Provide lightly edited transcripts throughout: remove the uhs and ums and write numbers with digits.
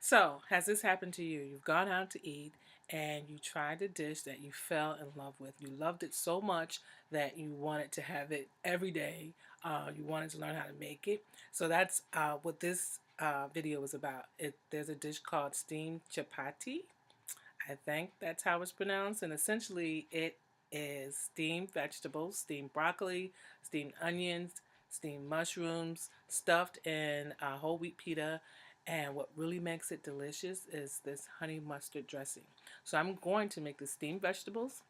So, has this happened to you? You've gone out to eat and you tried a dish that you fell in love with. You loved it so much that you wanted to have it every day. You wanted to learn how to make it. So, that's what this video is about. There's a dish called steamed chapati. I think that's how it's pronounced. And essentially, it is steamed vegetables, steamed broccoli, steamed onions, steamed mushrooms, stuffed in whole wheat pita. And what really makes it delicious is this honey mustard dressing. So I'm going to make the steamed vegetables,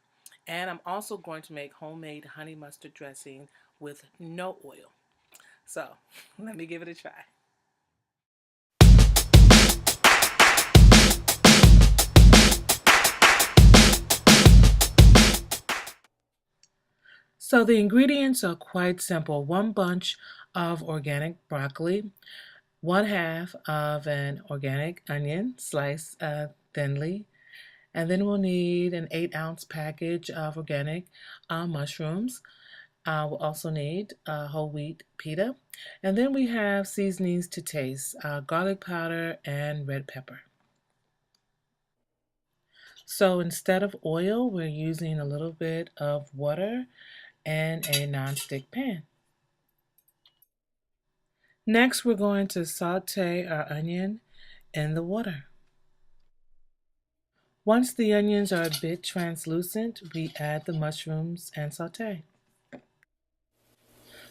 and I'm also going to make homemade honey mustard dressing with no oil. So let me give it a try. So the ingredients are quite simple. One bunch of organic broccoli, one half of an organic onion sliced thinly, and then we'll need an 8-ounce package of organic mushrooms. We'll also need whole wheat pita, and then we have seasonings to taste, garlic powder and red pepper. So instead of oil, we're using a little bit of water and a nonstick pan. Next, we're going to saute our onion in the water. Once the onions are a bit translucent, we add the mushrooms and saute.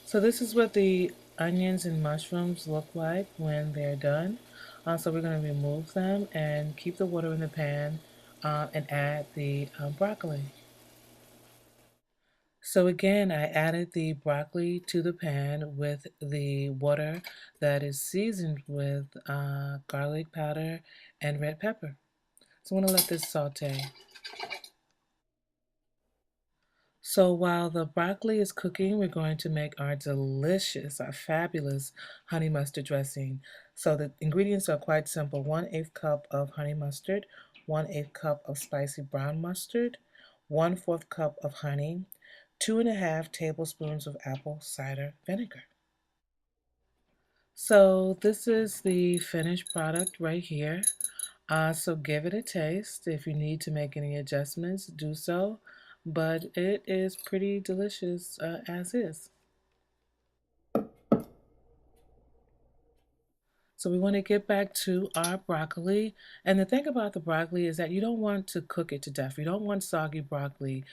So this is what the onions and mushrooms look like when they're done. So we're going to remove them and keep the water in the pan and add the broccoli. So again, I added the broccoli to the pan with the water that is seasoned with garlic powder and red pepper. So I'm going to let this saute. So while the broccoli is cooking, we're going to make our delicious, our fabulous honey mustard dressing. So the ingredients are quite simple. 1/8 cup of honey mustard, 1/8 cup of spicy brown mustard, 1/4 cup of honey, 2½ tablespoons of apple cider vinegar. So this is the finished product right here. So give it a taste. If you need to make any adjustments, do so. But it is pretty delicious as is. So we want to get back to our broccoli. And the thing about the broccoli is that you don't want to cook it to death. You don't want soggy broccoli.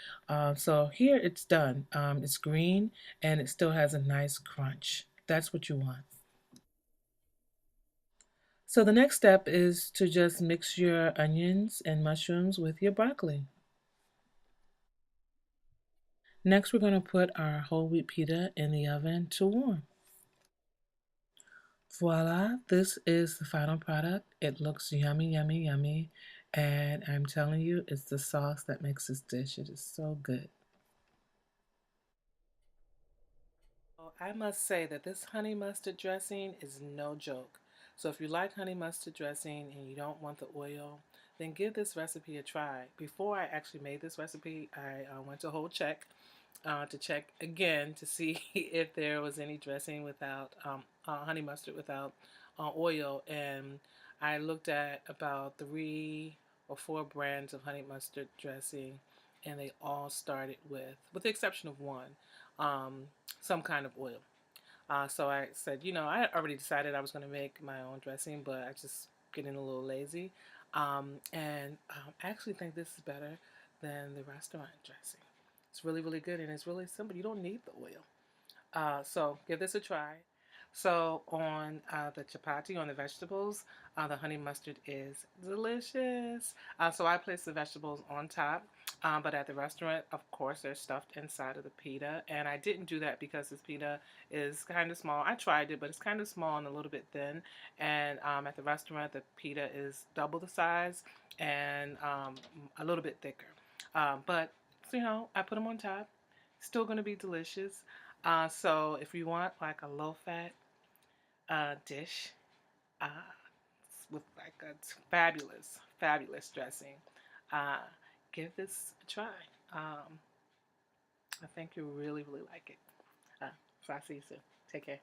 So here it's done. It's green and it still has a nice crunch. That's what you want. So the next step is to just mix your onions and mushrooms with your broccoli. Next, we're going to put our whole wheat pita in the oven to warm. Voila, this is the final product. It looks yummy, yummy, yummy. And I'm telling you, it's the sauce that makes this dish. It is so good. I must say that this honey mustard dressing is no joke. So if you like honey mustard dressing and you don't want the oil, then give this recipe a try. Before I actually made this recipe, I went to Whole Check to check again to see if there was any dressing without honey mustard without oil, and I looked at about 3 or 4 brands of honey mustard dressing, and they all started with the exception of one, um, some kind of oil. So I said, I had already decided I was going to make my own dressing, but I just getting a little lazy, and I actually think this is better than the restaurant dressing. It's really, really good, and it's really simple. You don't need the oil. So give this a try. So on the chapati, on the vegetables, the honey mustard is delicious. So I place the vegetables on top, but at the restaurant, of course, they're stuffed inside of the pita. And I didn't do that because this pita is kind of small. I tried it, but it's kind of small and a little bit thin. And at the restaurant, the pita is double the size and a little bit thicker. But so, I put them on top. Still going to be delicious. So if you want like a low-fat dish uh, with like a fabulous, fabulous dressing, uh, give this a try. I think you'll really, really like it. So I'll see you soon. Take care.